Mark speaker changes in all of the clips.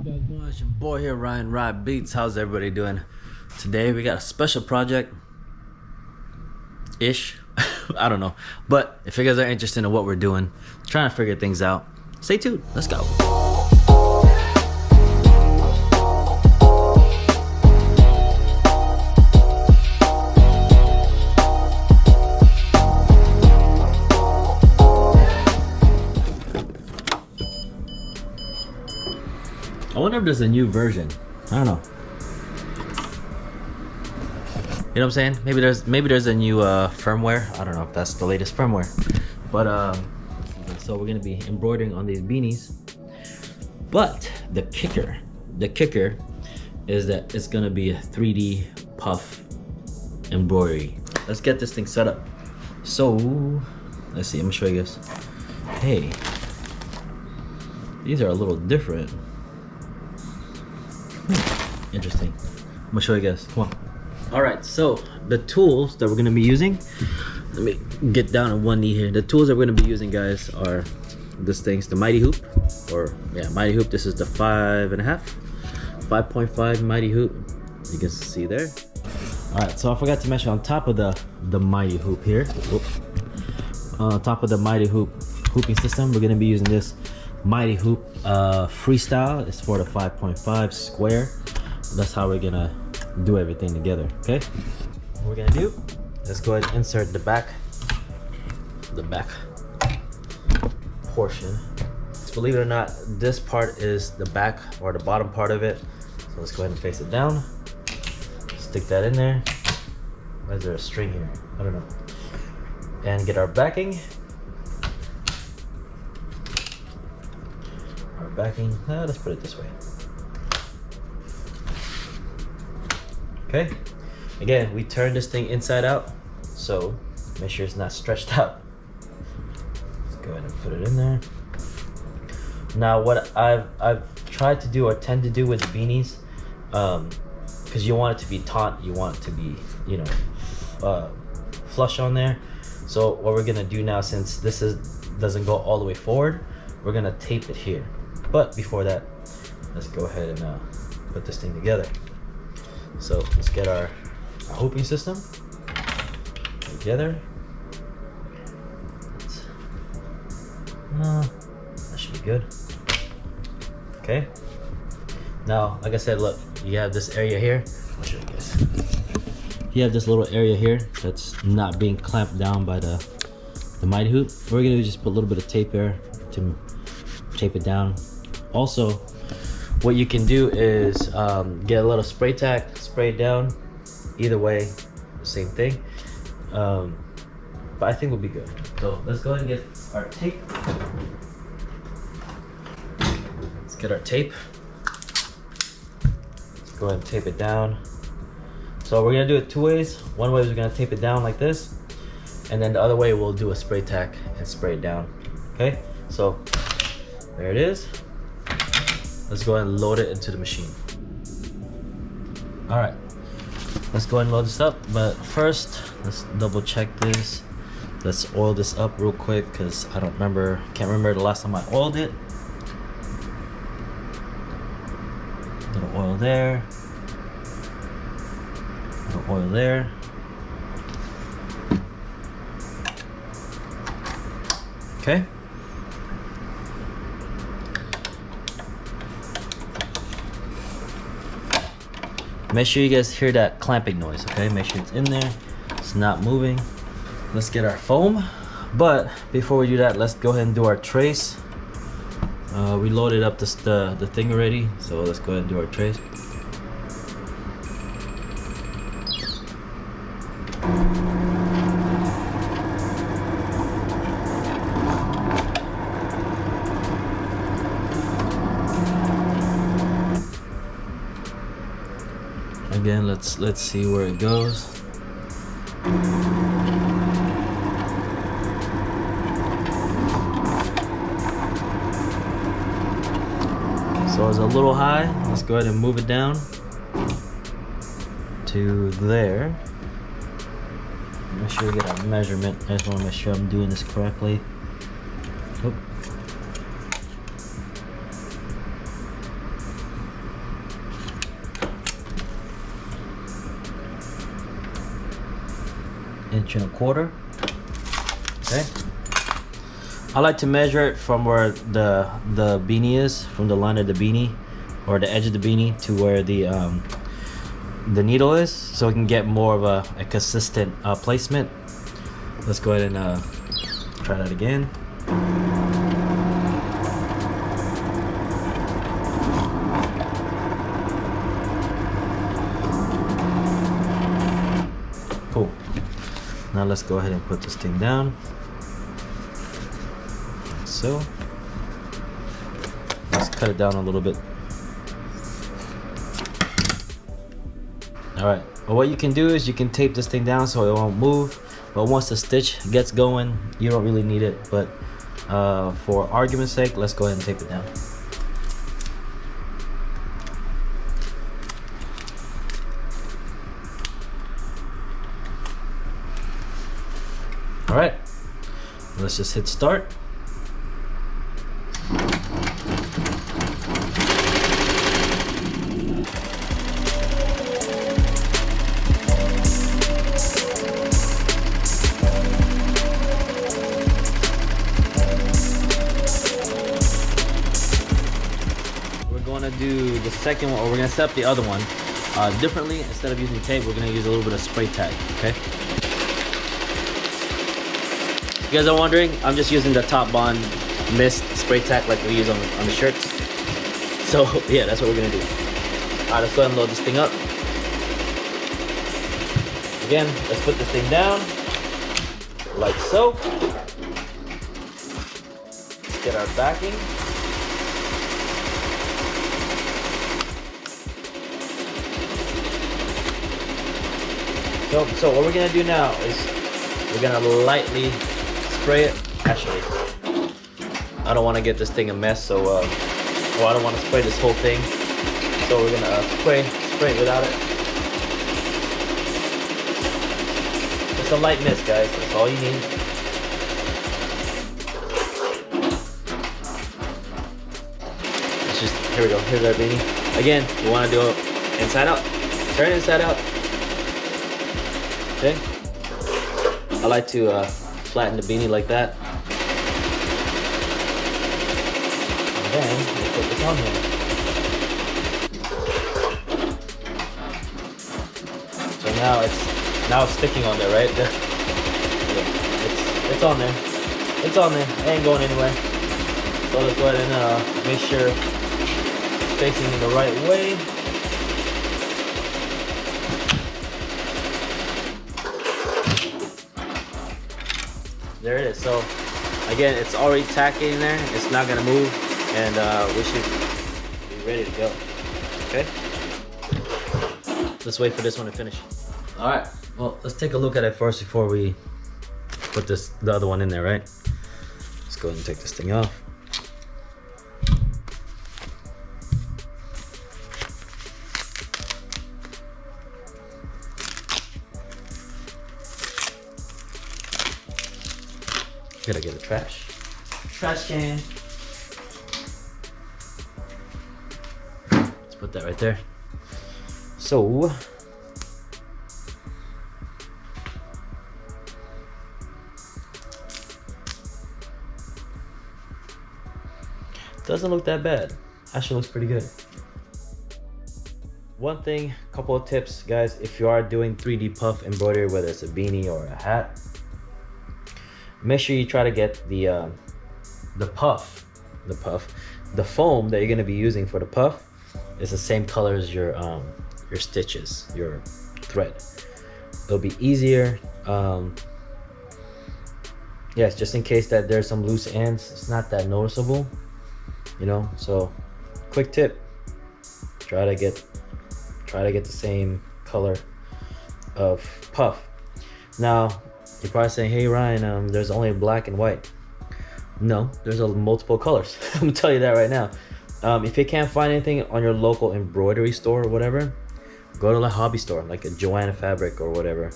Speaker 1: It's your boy here, Ryan RhyBeats. How's everybody doing? Today we got a special project ish. I don't know, but if you guys are interested in what we're doing, trying to figure things out, stay tuned. Let's go. I wonder if there's a new version. I don't know. You know what I'm saying? Maybe there's a new firmware. I don't know if that's the latest firmware. But so we're gonna be embroidering on these beanies. But the kicker is that it's gonna be a 3D puff embroidery. Let's get this thing set up. So let's see. I'm gonna show you guys. Hey, these are a little different. Interesting. I'm gonna show you guys. Come on. All right, so the tools that we're gonna be using, let me get down on one knee here. The tools that we're gonna be using, guys, are this thing's the Mighty Hoop, or yeah, Mighty Hoop. This is the 5.5 Mighty Hoop. You can see there. All right, so I forgot to mention on top of the Mighty Hoop here, on top of the Mighty Hoop hooping system, we're gonna be using this Mighty Hoop Freestyle. It's for the 5.5 square. That's how we're gonna do everything together. Okay, what we're gonna do, let's go ahead and insert the back portion. So believe it or not, this part is the back or the bottom part of it. So let's go ahead and face it down, stick that in there. Why is there a string here? I don't know. And get our backing. Let's put it this way. Okay, again, we turn this thing inside out, so make sure it's not stretched out. Let's go ahead and put it in there. Now what I've tried to do, or tend to do with the beanies, because you want it to be taut, you want it to be, you know, flush on there. So what we're gonna do now, since this doesn't go all the way forward, we're gonna tape it here. But before that, let's go ahead and put this thing together. So let's get our hooping system together. That should be good. Okay. Now, like I said, look, you have this area here. I'll show you guys. You have this little area here that's not being clamped down by the Mighty Hoop. What we're gonna do is just put a little bit of tape there to tape it down. Also, what you can do is get a little spray tack, spray it down. Either way, the same thing. But I think we'll be good. So let's go ahead and get our tape. Let's get our tape. Let's go ahead and tape it down. So we're gonna do it two ways. One way is we're gonna tape it down like this, and then the other way we'll do a spray tack and spray it down. Okay, so there it is. Let's go ahead and load it into the machine. All right, let's go ahead and load this up. But first, let's double check this. Let's oil this up real quick, because I don't remember, can't remember the last time I oiled it. Little oil there. Little oil there. Okay. Make sure you guys hear that clamping noise, okay? Make sure it's in there, it's not moving. Let's get our foam. But before we do that, let's go ahead and do our trace. We loaded up the thing already, so let's go ahead and do our trace. Again, let's see where it goes. So it's a little high. Let's go ahead and move it down to there. Make sure we get our measurement. I just want to make sure I'm doing this correctly. Oop. 1.25 inches. Okay. I like to measure it from where the beanie is, from the line of the beanie or the edge of the beanie to where the needle is, so we can get more of a consistent placement. Let's go ahead and try that again. Cool. Now let's go ahead and put this thing down. Like so. Let's cut it down a little bit. Alright, well, what you can do is you can tape this thing down so it won't move, but once the stitch gets going, you don't really need it, but for argument's sake, let's go ahead and tape it down. Alright, let's just hit start. Do the second one, or we're gonna set up the other one differently. Instead of using tape, we're gonna use a little bit of spray tag. Okay, you guys are wondering, I'm just using the Top Bond mist spray tag like we use on the shirts. So yeah, that's what we're gonna do. Alright, let's go ahead and load this thing up. Again, let's put this thing down like so. Let's get our backing. So what we're gonna do now is we're gonna lightly spray it. Actually, I don't want to get this thing a mess, so well, I don't want to spray this whole thing. So we're gonna spray it without it. Just a light mist, guys. That's all you need. It's just, here we go. Here's our beanie. Again, you want to do it inside out. Turn it inside out. Okay. I like to flatten the beanie like that. And then we put this on here. So now it's sticking on there, right? It's on there. It's on there. It ain't going anywhere. So let's go ahead and make sure it's facing in the right way. There it is. So again, it's already tacky in there. It's not gonna move, and we should be ready to go. Okay. Let's wait for this one to finish. All right. Well, let's take a look at it first before we put the other one in there, right? Let's go ahead and take this thing off. Gotta get a trash can. Let's put that right there. So doesn't look that bad. Actually looks pretty good. One thing, couple of tips, guys. If you are doing 3D puff embroidery, whether it's a beanie or a hat, make sure you try to get the foam that you're going to be using for the puff is the same color as your stitches, your thread. It'll be easier. Yes, just in case that there's some loose ends, it's not that noticeable, you know. So quick tip, try to get the same color of puff. Now you're probably saying, hey Ryan, there's only black and white. No, there's multiple colors. I'm gonna tell you that right now. If you can't find anything on your local embroidery store or whatever, go to a hobby store like a Joanna Fabric or whatever,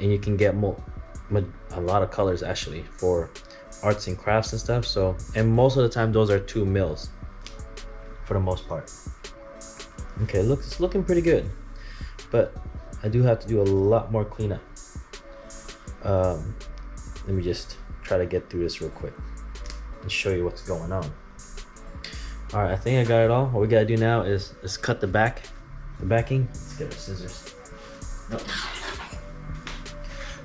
Speaker 1: and you can get a lot of colors actually for arts and crafts and stuff. So, and most of the time those are 2 mils for the most part. Okay, look, it's looking pretty good, but I do have to do a lot more cleanup. Let me just try to get through this real quick and show you what's going on. All right, I think I got it all. What we gotta do now is cut the backing. Let's get our scissors. Nope.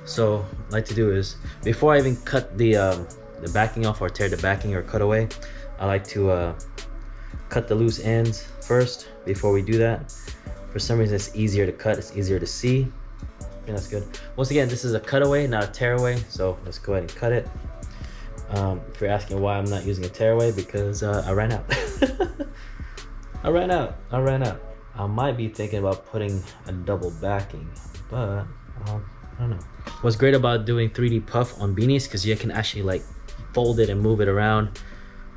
Speaker 1: So what I like to do is, before I even cut the backing off or tear the backing or cut away, I like to cut the loose ends first before we do that. For some reason it's easier to cut, it's easier to see. I think that's good. Once again, this is a cutaway, not a tearaway, so let's go ahead and cut it. If you're asking why I'm not using a tearaway, because I ran out. I ran out. I might be thinking about putting a double backing, but I don't know. What's great about doing 3D puff on beanies, because you can actually like fold it and move it around.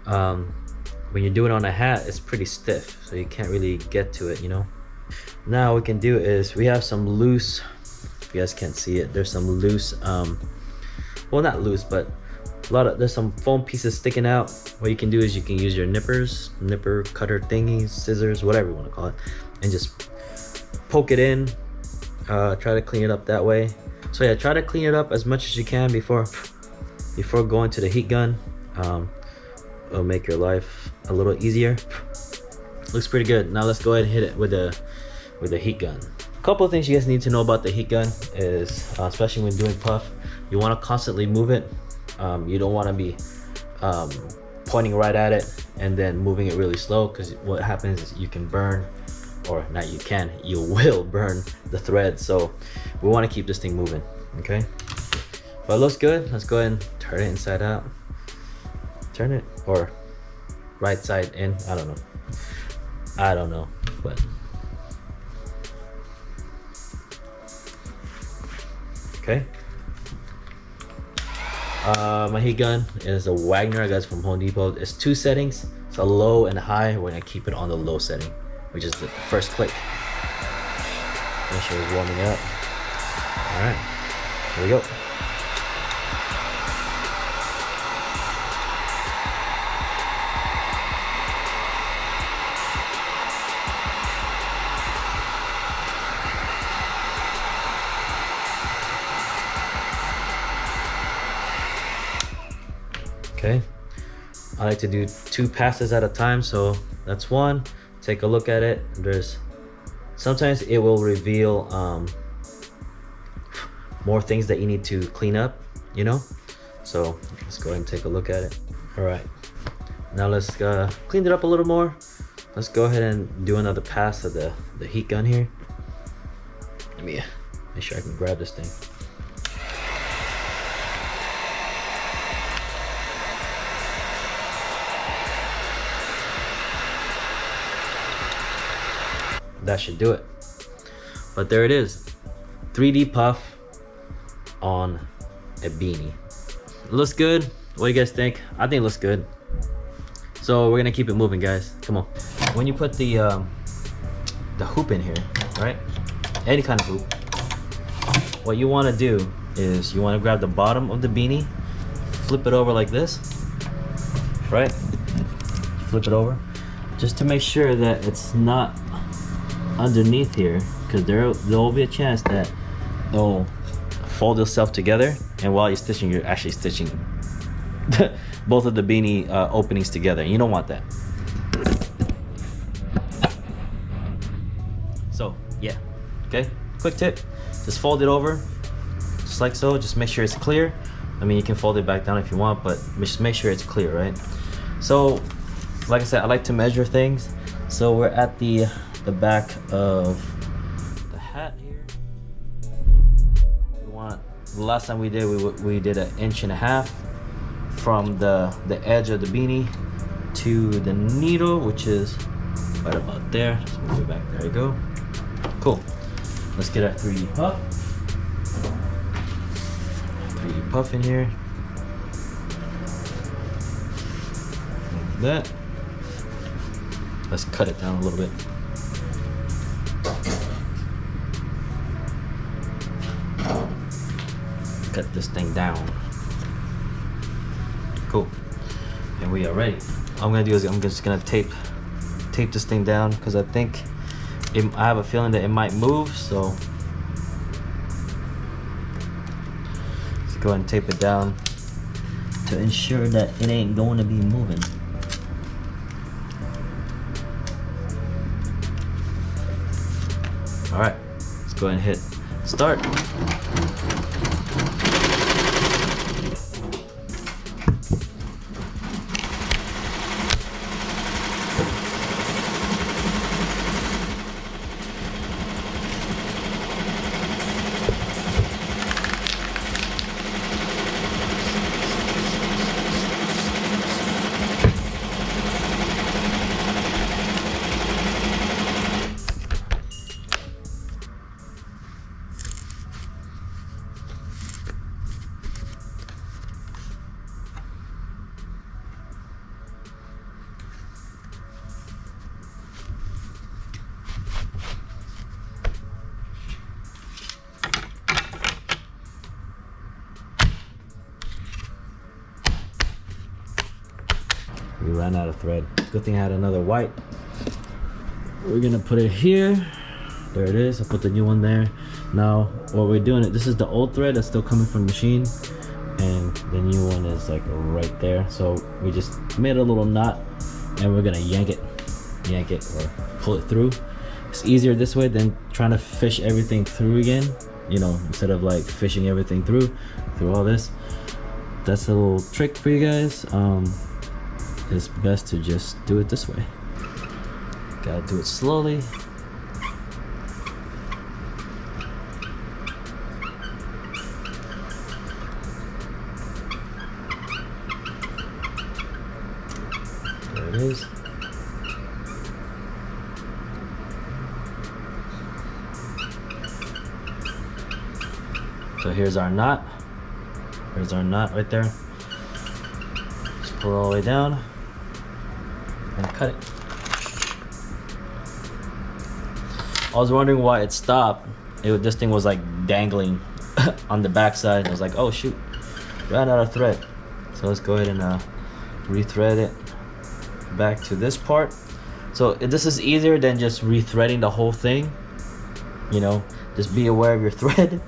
Speaker 1: When you do it on a hat, it's pretty stiff, so you can't really get to it, you know. Now what we can do is, we have some loose, if you guys can't see it, there's some loose, well, not loose, but there's some foam pieces sticking out. What you can do is you can use your nipper cutter thingies, scissors, whatever you want to call it, and just poke it in. Try to clean it up that way. So yeah, try to clean it up as much as you can before going to the heat gun. It'll make your life a little easier. Looks pretty good. Now let's go ahead and hit it with the heat gun. A couple of things you guys need to know about the heat gun is, especially when doing puff, you want to constantly move it. You don't want to be pointing right at it and then moving it really slow, because what happens is you can burn, or not you can, you will burn the thread. So we want to keep this thing moving, okay? But it looks good. Let's go ahead and turn it inside out. Turn it, or right side in, I don't know, but okay. My heat gun is a Wagner I got from Home Depot. It's 2 settings, so low and high. We're gonna keep it on the low setting, which is the first click. Make sure it's warming up. All right, here we go. Okay, I like to do 2 passes at a time, so that's 1. Take a look at it. Sometimes it will reveal more things that you need to clean up, you know. So let's go ahead and take a look at it. All right, now let's clean it up a little more. Let's go ahead and do another pass of the heat gun here. Let me make sure I can grab this thing. That should do it. But there it is, 3D puff on a beanie. It looks good. What do you guys think? I think it looks good. So we're gonna keep it moving, guys. Come on. When you put the hoop in here, right? Any kind of hoop. What you want to do is you want to grab the bottom of the beanie, flip it over like this, right? Flip it over, just to make sure that it's not underneath here, because there will be a chance that it'll fold itself together, and while you're stitching, you're actually stitching both of the beanie openings together. You don't want that. So yeah, okay, quick tip, just fold it over just like so. Just make sure it's clear. I mean, you can fold it back down if you want, but just make sure it's clear, right? So like I said, I like to measure things. So we're at the back of the hat here. We want, the last time we did 1.5 inches from the edge of the beanie to the needle, which is right about there. Let's move it back. There you go. Cool. Let's get our 3D puff. 3D puff in here. Like that. Let's cut it down a little bit. Cut this thing down. Cool. And we are ready. All I'm gonna do is I'm just gonna tape this thing down, because I think I have a feeling that it might move. So go ahead and tape it down to ensure that it ain't going to be moving. All right, let's go ahead and hit start. We ran out of thread. Good thing I had another white. We're gonna put it here. There it is. I put the new one there. Now what we're doing, this is the old thread that's still coming from the machine, and the new one is like right there. So we just made a little knot and we're gonna yank it or pull it through. It's easier this way than trying to fish everything through again, you know, instead of like fishing everything through all this. That's a little trick for you guys. It's best to just do it this way. Gotta do it slowly. There it is. So here's our knot. Here's our knot right there. Just pull it all the way down and cut it. I was wondering why it stopped. This thing was like dangling on the back side. I was like, oh shoot, ran out of thread. So let's go ahead and rethread it back to this part. So this is easier than just rethreading the whole thing. You know, just be aware of your thread.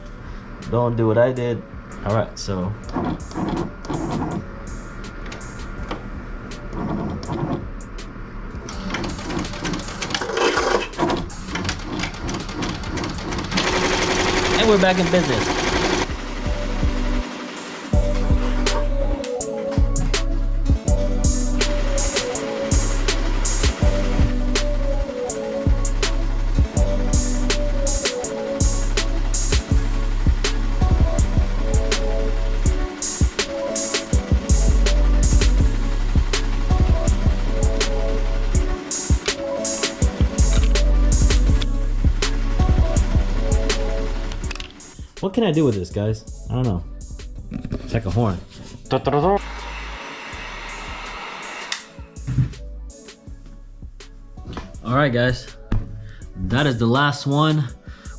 Speaker 1: Don't do what I did. All right, so and we're back in business. What can I do with this, guys? I don't know. It's like a horn. All right, guys. That is the last one.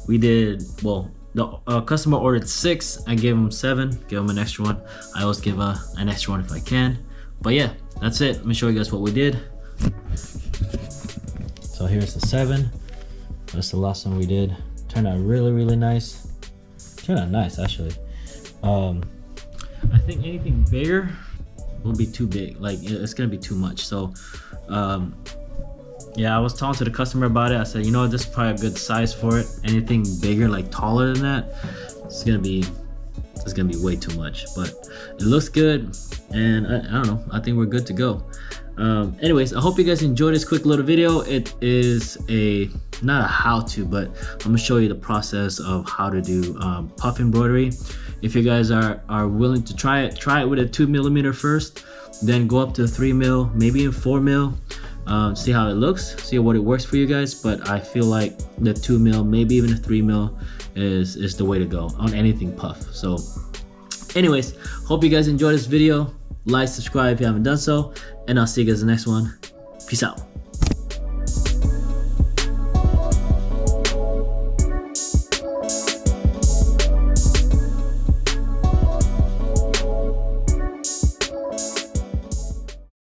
Speaker 1: We did, well, the customer ordered 6. I gave him 7. Give him an extra one. I always give an extra one if I can. But yeah, that's it. Let me show you guys what we did. So here's the 7. That's the last one we did. Turned out really, really nice. Turned out nice, actually. I think anything bigger will be too big. Like, it's gonna be too much. So yeah, I was talking to the customer about it. I said, you know, this is probably a good size for it. Anything bigger, like taller than that, it's gonna be way too much. But it looks good, and I don't know, I think we're good to go. Anyways, I hope you guys enjoyed this quick little video. It is not a how-to, but I'm gonna show you the process of how to do puff embroidery. If you guys are willing to try it with a 2mm first, then go up to 3mm, maybe even 4mm. See how it looks, see what it works for you guys. But I feel like the 2mm, maybe even a 3mm is the way to go on anything puff. So anyways, hope you guys enjoyed this video. Like, subscribe if you haven't done so, and I'll see you guys in the next one. Peace out.